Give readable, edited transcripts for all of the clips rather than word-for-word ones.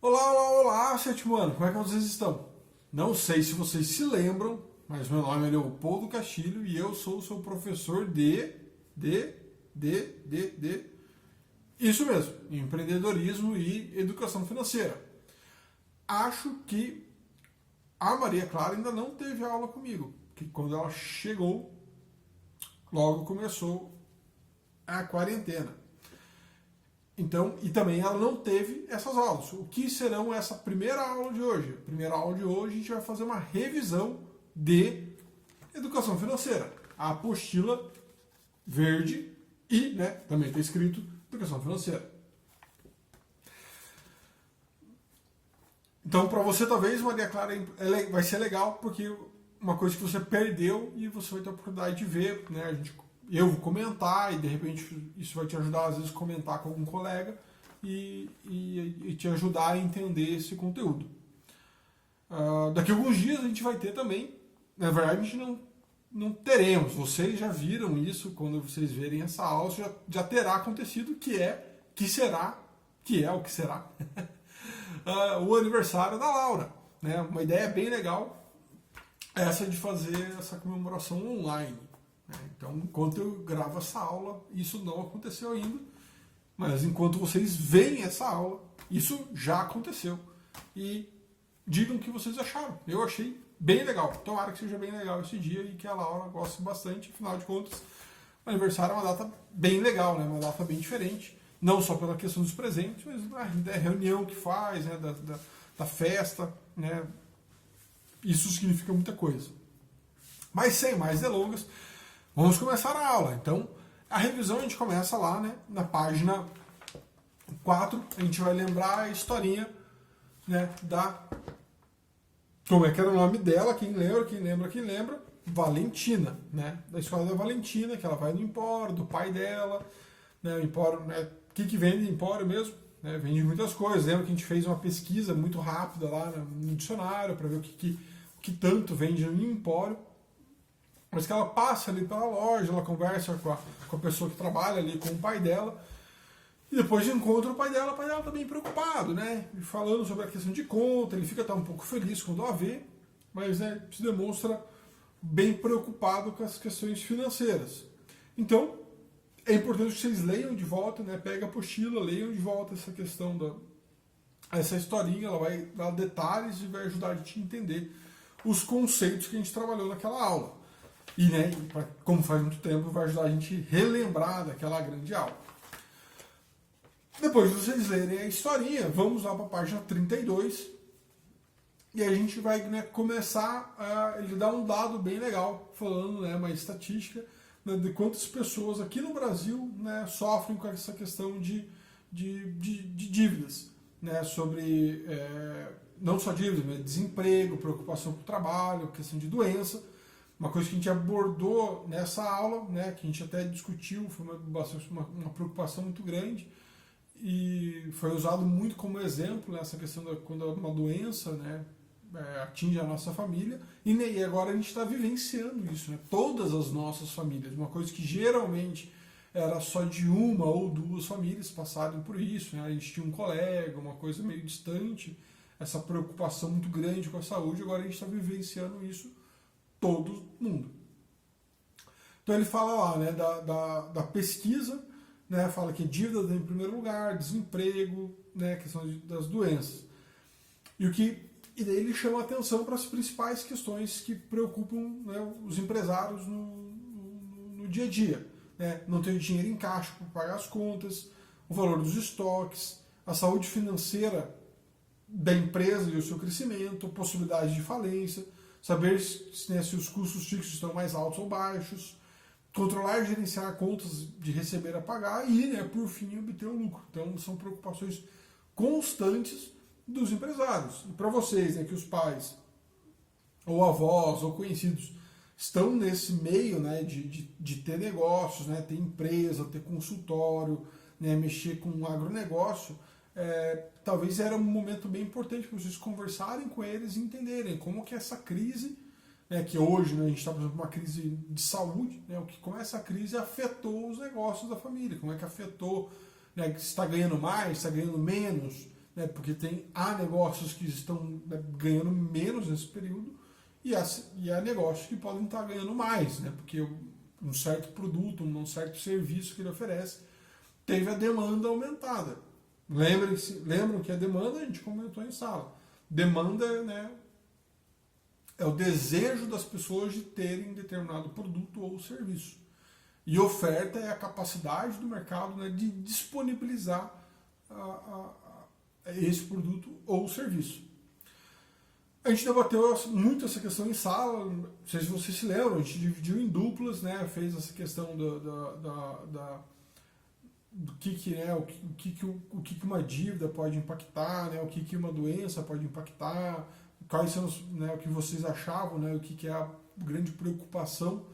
Olá, olá, olá, sétimo ano, como é que vocês estão? Não sei se vocês se lembram, mas meu nome é Leopoldo Castilho e eu sou o seu professor de isso mesmo, empreendedorismo e educação financeira. Acho que a Maria Clara ainda não teve aula comigo, que quando ela chegou, logo começou a quarentena. Então, e também ela não teve essas aulas. O que serão essa primeira aula de hoje? A primeira aula de hoje a gente vai fazer uma revisão de educação financeira. A apostila verde e, né, também está escrito educação financeira. Então, para você, talvez, Maria Clara, vai ser legal, porque uma coisa que você perdeu e você vai ter a oportunidade de ver, né? Eu vou comentar e, de repente, isso vai te ajudar, às vezes, a comentar com algum colega e te ajudar a entender esse conteúdo. Daqui a alguns dias a gente vai ter também, na verdade, a gente não teremos, vocês já viram isso quando vocês verem essa aula, já terá acontecido, que será o aniversário da Laura, né? Uma ideia bem legal essa de fazer essa comemoração online, né? Então, enquanto eu gravo essa aula, isso não aconteceu ainda, mas enquanto vocês veem essa aula, isso já aconteceu. E digam o que vocês acharam. Eu achei bem legal. Tomara que seja bem legal esse dia e que a Laura goste bastante. Afinal de contas, o aniversário é uma data bem legal, né? Uma data bem diferente. Não só pela questão dos presentes, mas da reunião que faz, né? da festa, né? Isso significa muita coisa. Mas sem mais delongas, vamos começar a aula. Então, a revisão a gente começa lá, né? Na página 4, a gente vai lembrar a historinha, né? Como é que era o nome dela, quem lembra, Valentina, né? Da escola da Valentina, que ela vai no Empório, do pai dela, né? O Empório, né? O que vende Empório mesmo? Né? Vende muitas coisas. Lembra que a gente fez uma pesquisa muito rápida lá no dicionário para ver o que tanto vende no Empório. Mas que ela passa ali pela loja, ela conversa com a pessoa que trabalha ali, com o pai dela. E depois encontra o pai dela tá bem preocupado, né? E falando sobre a questão de conta, ele fica até um pouco feliz quando a vê, mas né, se demonstra bem preocupado com as questões financeiras. Então, é importante que vocês leiam de volta, né? Pega a apostila, leiam de volta essa questão essa historinha, ela vai dar detalhes e vai ajudar a gente a entender os conceitos que a gente trabalhou naquela aula. E, né, como faz muito tempo, vai ajudar a gente a relembrar daquela grande aula. Depois de vocês lerem a historinha, vamos lá para a página 32. E a gente vai, né, começar ele dá um dado bem legal, falando, né, uma estatística, né, de quantas pessoas aqui no Brasil, né, sofrem com essa questão de dívidas. Né, sobre não só dívidas, mas desemprego, preocupação com o trabalho, questão de doença. Uma coisa que a gente abordou nessa aula, né, que a gente até discutiu, foi uma preocupação muito grande, e foi usado muito como exemplo nessa questão quando uma doença, né, atinge a nossa família, e agora a gente está vivenciando isso, né, todas as nossas famílias, uma coisa que geralmente era só de uma ou duas famílias passarem por isso, né, a gente tinha um colega, uma coisa meio distante, essa preocupação muito grande com a saúde, agora a gente está vivenciando isso todo mundo. Então ele fala lá, né, da pesquisa, né, fala que dívida em primeiro lugar, desemprego, né, questão das doenças. E daí ele chama a atenção para as principais questões que preocupam, né, os empresários no dia a dia. Né, não ter dinheiro em caixa para pagar as contas, o valor dos estoques, a saúde financeira da empresa e o seu crescimento, possibilidade de falência, saber né, se os custos fixos estão mais altos ou baixos, controlar e gerenciar contas de receber a pagar e, né, por fim, obter o lucro. Então, são preocupações constantes dos empresários. E para vocês, né, que os pais, ou avós, ou conhecidos, estão nesse meio, né, de ter negócios, né, ter empresa, ter consultório, né, mexer com um agronegócio, talvez era um momento bem importante para vocês conversarem com eles e entenderem como que essa crise, né, que hoje, né, a gente está, por exemplo, uma crise de saúde, né, como essa crise afetou os negócios da família, como é que afetou, né, se está ganhando mais, está ganhando menos, né, porque há negócios que estão, né, ganhando menos nesse período e há negócios que podem estar ganhando mais, né, porque um certo produto, um certo serviço que ele oferece teve a demanda aumentada. Lembram que a demanda a gente comentou em sala. Demanda, né, é o desejo das pessoas de terem determinado produto ou serviço. E oferta é a capacidade do mercado, né, de disponibilizar esse produto ou serviço. A gente debateu muito essa questão em sala, não sei se vocês se lembram, a gente dividiu em duplas, né, fez essa questão do que é, o que uma dívida pode impactar, né, o que uma doença pode impactar, quais são né, o que vocês achavam, né, o que é a grande preocupação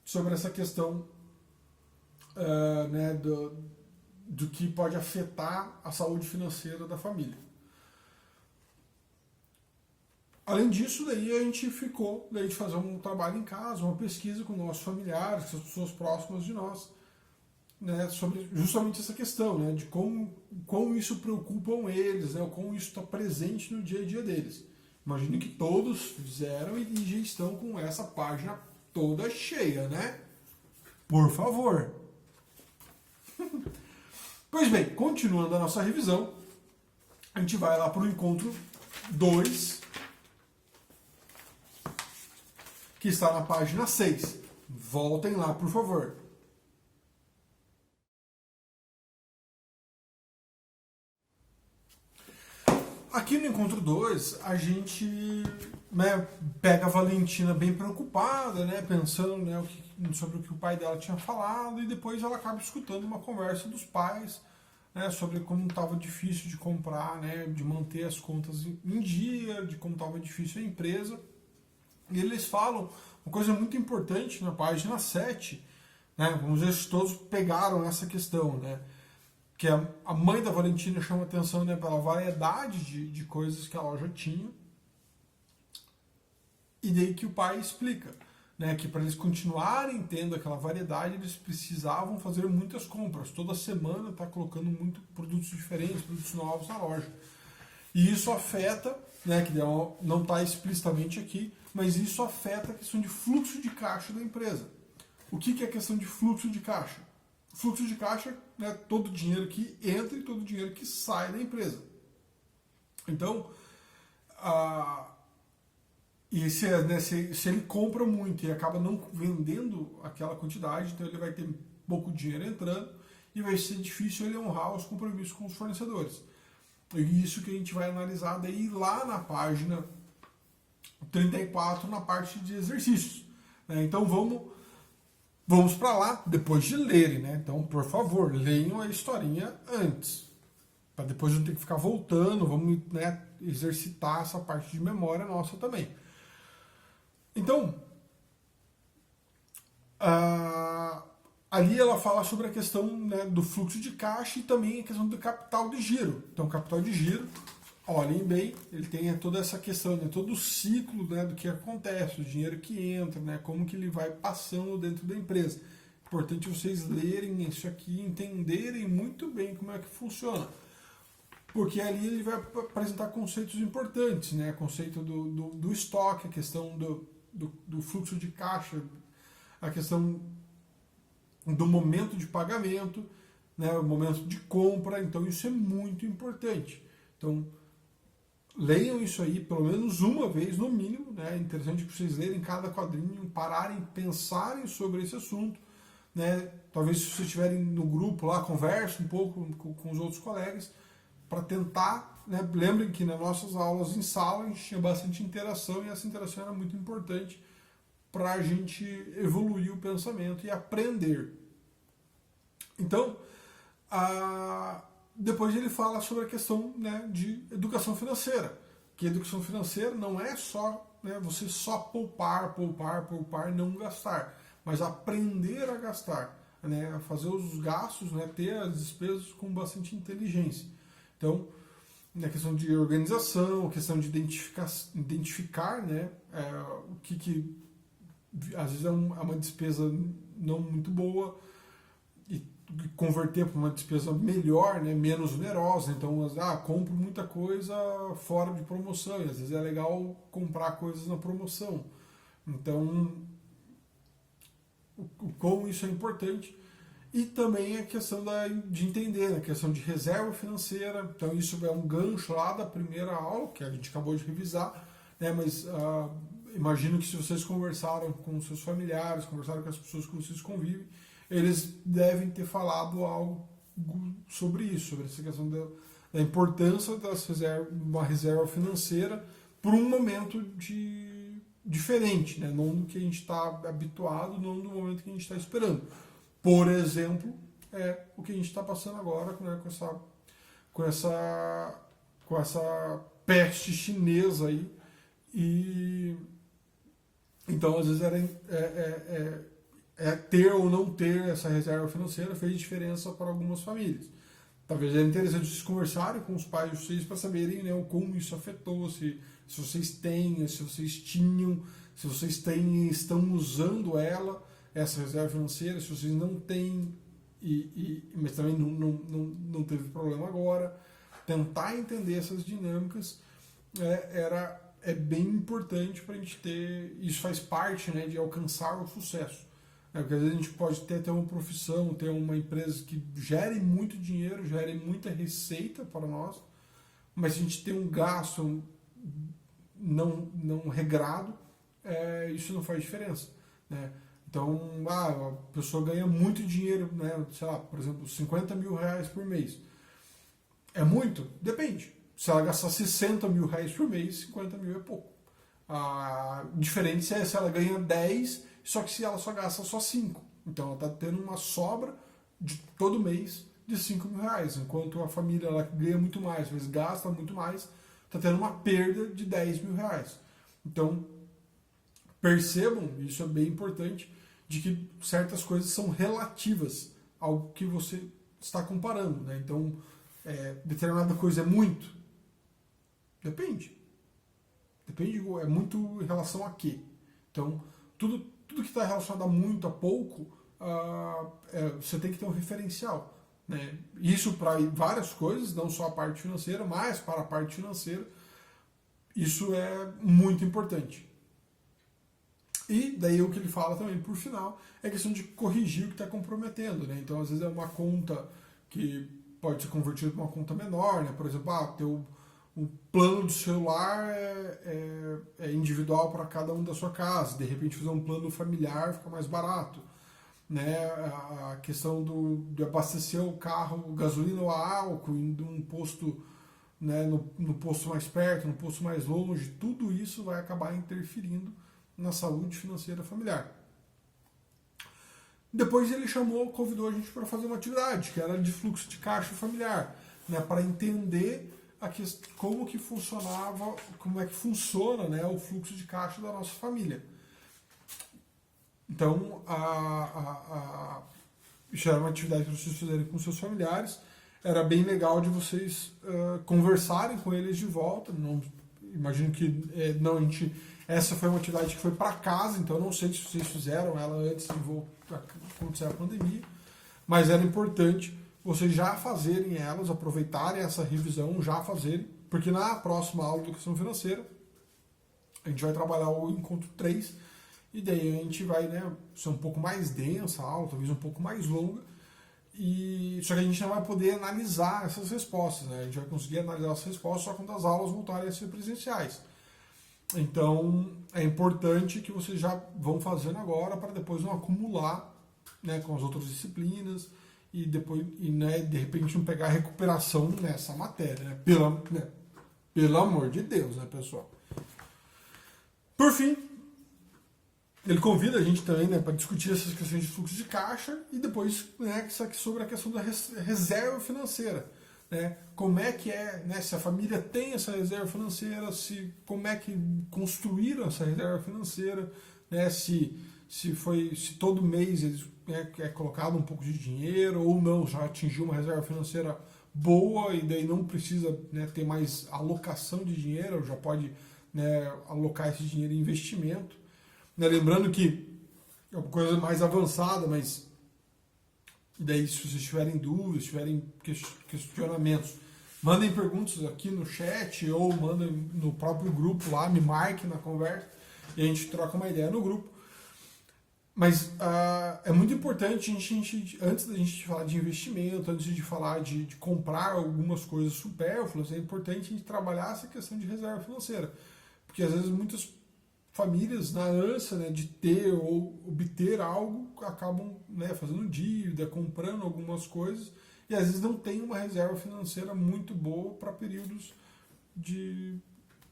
sobre essa questão né, do que pode afetar a saúde financeira da família. Além disso, daí a gente ficou de fazer um trabalho em casa, uma pesquisa com nossos familiares, com as pessoas próximas de nós, né, sobre justamente essa questão, né, de como isso preocupam eles, né, como isso está presente no dia a dia deles. Imagino que todos fizeram e já estão com essa página toda cheia, né? Por favor. Pois bem, continuando a nossa revisão, a gente vai lá para o encontro 2, que está na página 6. Voltem lá, por favor. Aqui no encontro 2, a gente, né, pega a Valentina bem preocupada, né, pensando, né, sobre o que o pai dela tinha falado, e depois ela acaba escutando uma conversa dos pais, né, sobre como estava difícil de comprar, né, de manter as contas em dia, de como estava difícil a empresa. E eles falam uma coisa muito importante na página 7, né, vamos ver se todos pegaram essa questão, né, que a mãe da Valentina chama atenção, né, pela variedade de coisas que a loja tinha, e daí que o pai explica, né, que para eles continuarem tendo aquela variedade, eles precisavam fazer muitas compras. Toda semana está colocando muito produtos diferentes, produtos novos na loja. E isso afeta, né, que não está explicitamente aqui, mas isso afeta a questão de fluxo de caixa da empresa. O que é a questão de fluxo de caixa? Fluxo de caixa é, né, todo o dinheiro que entra e todo o dinheiro que sai da empresa. Então, se ele compra muito e acaba não vendendo aquela quantidade, então ele vai ter pouco dinheiro entrando e vai ser difícil ele honrar os compromissos com os fornecedores. E isso que a gente vai analisar daí lá na página 34, na parte de exercícios. Né? Então vamos para lá depois de lerem, né? Então, por favor, leiam a historinha antes, para depois não ter que ficar voltando, vamos, né, exercitar essa parte de memória nossa também. Então, ali ela fala sobre a questão, né, do fluxo de caixa e também a questão do capital de giro. Então, o capital de giro, olhem bem, ele tem toda essa questão, né, todo o ciclo, né, do que acontece, o dinheiro que entra, né, como que ele vai passando dentro da empresa. Importante vocês lerem isso aqui, entenderem muito bem como é que funciona. Porque ali ele vai apresentar conceitos importantes, né, conceito do estoque, a questão do fluxo de caixa, a questão do momento de pagamento, né, o momento de compra. Então isso é muito importante. Então, leiam isso aí pelo menos uma vez, no mínimo, né? É interessante que vocês lerem cada quadrinho, pararem, pensarem sobre esse assunto, né? Talvez se vocês estiverem no grupo lá, conversem um pouco com os outros colegas, para tentar, né? Lembrem que nas nossas aulas em sala a gente tinha bastante interação, e essa interação era muito importante para a gente evoluir o pensamento e aprender. Então, depois ele fala sobre a questão, né, de educação financeira. Que educação financeira não é só, né, você só poupar, não gastar, mas aprender a gastar, né, fazer os gastos, né, ter as despesas com bastante inteligência. Então, na questão de organização, questão de identificar, né, o que às vezes é uma despesa não muito boa, e converter para uma despesa melhor, né, menos onerosa. Então, compro muita coisa fora de promoção, e às vezes é legal comprar coisas na promoção. Então, como isso é importante. E também a questão de entender, a questão de reserva financeira. Então, isso é um gancho lá da primeira aula, que a gente acabou de revisar, né, mas imagino que se vocês conversaram com seus familiares, conversaram com as pessoas que vocês convivem, eles devem ter falado algo sobre isso, sobre essa questão da importância uma reserva financeira para um momento diferente, né? Não do que a gente está habituado, não do momento que a gente está esperando. Por exemplo, o que a gente está passando agora, né, com essa peste chinesa aí. E então, às vezes, ter ou não ter essa reserva financeira fez diferença para algumas famílias. Talvez é interessante vocês conversarem com os pais de vocês para saberem, né, como isso afetou, se vocês têm, se vocês tinham, se vocês estão usando essa reserva financeira, se vocês não têm, mas também não teve problema agora. Tentar entender essas dinâmicas é bem importante para a gente ter. Isso faz parte, né, de alcançar o sucesso. Porque às vezes a gente pode ter uma profissão, ter uma empresa que gere muito dinheiro, gere muita receita para nós, mas se a gente tem um gasto não regrado, isso não faz diferença, né? Então, a pessoa ganha muito dinheiro, né? Sei lá, por exemplo, 50 mil reais por mês. É muito? Depende. Se ela gastar 60 mil reais por mês, 50 mil é pouco. Diferente se ela ganha 10, só que se ela só gasta só 5. Então ela está tendo uma sobra de todo mês de 5 mil reais. Enquanto a família ela ganha muito mais, mas gasta muito mais, está tendo uma perda de 10 mil reais. Então, percebam, isso é bem importante, de que certas coisas são relativas ao que você está comparando, né? Então, determinada coisa é muito? Depende. Depende, é muito em relação a quê? Então, tudo que está relacionado a muito, a pouco, você tem que ter um referencial, né? Isso para várias coisas, não só a parte financeira, mas para a parte financeira, isso é muito importante. E daí o que ele fala também, por final, é a questão de corrigir o que está comprometendo, né? Então, às vezes é uma conta que pode ser convertida para uma conta menor, né? Por exemplo, o plano do celular é individual para cada um da sua casa. De repente, fazer um plano familiar fica mais barato, né? A questão de abastecer o carro, gasolina ou álcool, indo num posto, né, no posto mais perto, no posto mais longe, tudo isso vai acabar interferindo na saúde financeira familiar. Depois ele convidou a gente para fazer uma atividade, que era de fluxo de caixa familiar, né, para entender como que funcionava, como é que funciona, né, o fluxo de caixa da nossa família. Então, isso era uma atividade para vocês fazerem com seus familiares. Era bem legal de vocês conversarem com eles de volta. Não, imagino que essa foi uma atividade que foi para casa, então não sei se vocês fizeram ela antes de acontecer a pandemia, mas era importante vocês já fazerem elas, aproveitarem essa revisão, já fazerem, porque na próxima aula de educação financeira a gente vai trabalhar o encontro 3, e daí a gente vai, né, ser um pouco mais densa a aula, talvez um pouco mais longa, só que a gente não vai poder analisar essas respostas, né? A gente vai conseguir analisar essas respostas só quando as aulas voltarem a ser presenciais. Então, é importante que vocês já vão fazendo agora para depois não acumular, né, com as outras disciplinas e depois, né, de repente não pegar recuperação nessa matéria, né? Pelo amor de Deus, né, pessoal? Por fim, ele convida a gente também, né, para discutir essas questões de fluxo de caixa e depois, né, sobre a questão da reserva financeira. Né? Como é que né, se a família tem essa reserva financeira, como é que construíram essa reserva financeira, né? Se todo mês é colocado um pouco de dinheiro ou não, já atingiu uma reserva financeira boa e daí não precisa, né, ter mais alocação de dinheiro, já pode, né, alocar esse dinheiro em investimento. Né? Lembrando que é uma coisa mais avançada, mas E daí, se vocês tiverem dúvidas, tiverem questionamentos, mandem perguntas aqui no chat ou mandem no próprio grupo lá, me marquem na conversa e a gente troca uma ideia no grupo. Mas é muito importante, antes da gente falar de investimento, antes de falar de comprar algumas coisas supérfluas, é importante a gente trabalhar essa questão de reserva financeira. Porque às vezes muitas famílias, na ânsia, né, de ter ou obter algo, acabam, né, fazendo dívida, comprando algumas coisas, e às vezes não tem uma reserva financeira muito boa para períodos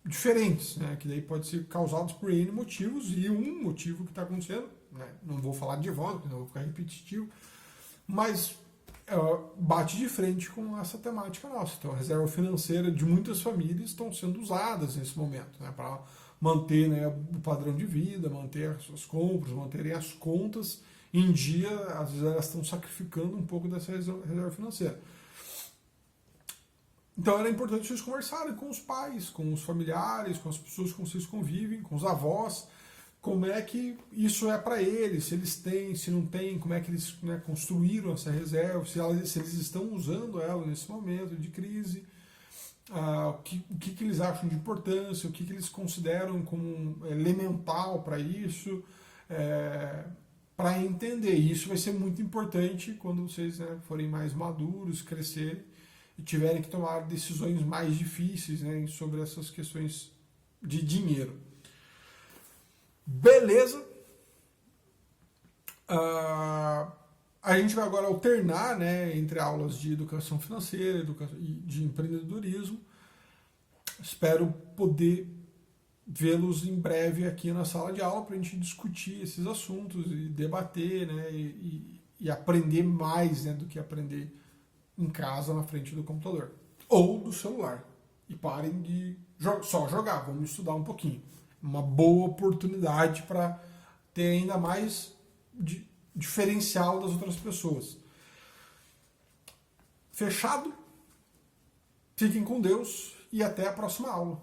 diferentes, né, que daí pode ser causados por N motivos, e um motivo que está acontecendo, né, não vou falar de volta, não vou ficar repetitivo, mas bate de frente com essa temática nossa. Então, a reserva financeira de muitas famílias estão sendo usadas nesse momento, né, para manter, né, o padrão de vida, manter as suas compras, manterem as contas em dia. Às vezes elas estão sacrificando um pouco dessa reserva financeira. Então era importante vocês conversarem com os pais, com os familiares, com as pessoas com que vocês convivem, com os avós, como é que isso é para eles, se eles têm, se não têm, como é que eles, né, construíram essa reserva, se eles estão usando ela nesse momento de crise, o que eles acham de importância, o que eles consideram como elemental para isso, para entender. E isso vai ser muito importante quando vocês, né, forem mais maduros, crescerem e tiverem que tomar decisões mais difíceis, né, sobre essas questões de dinheiro. Beleza? A gente vai agora alternar, né, entre aulas de educação financeira e de empreendedorismo. Espero poder vê-los em breve aqui na sala de aula para a gente discutir esses assuntos e debater, né, e aprender mais, né, do que aprender em casa na frente do computador ou do celular. E parem de só jogar, vamos estudar um pouquinho. Uma boa oportunidade para ter ainda mais diferencial das outras pessoas. Fechado? Fiquem com Deus e até a próxima aula.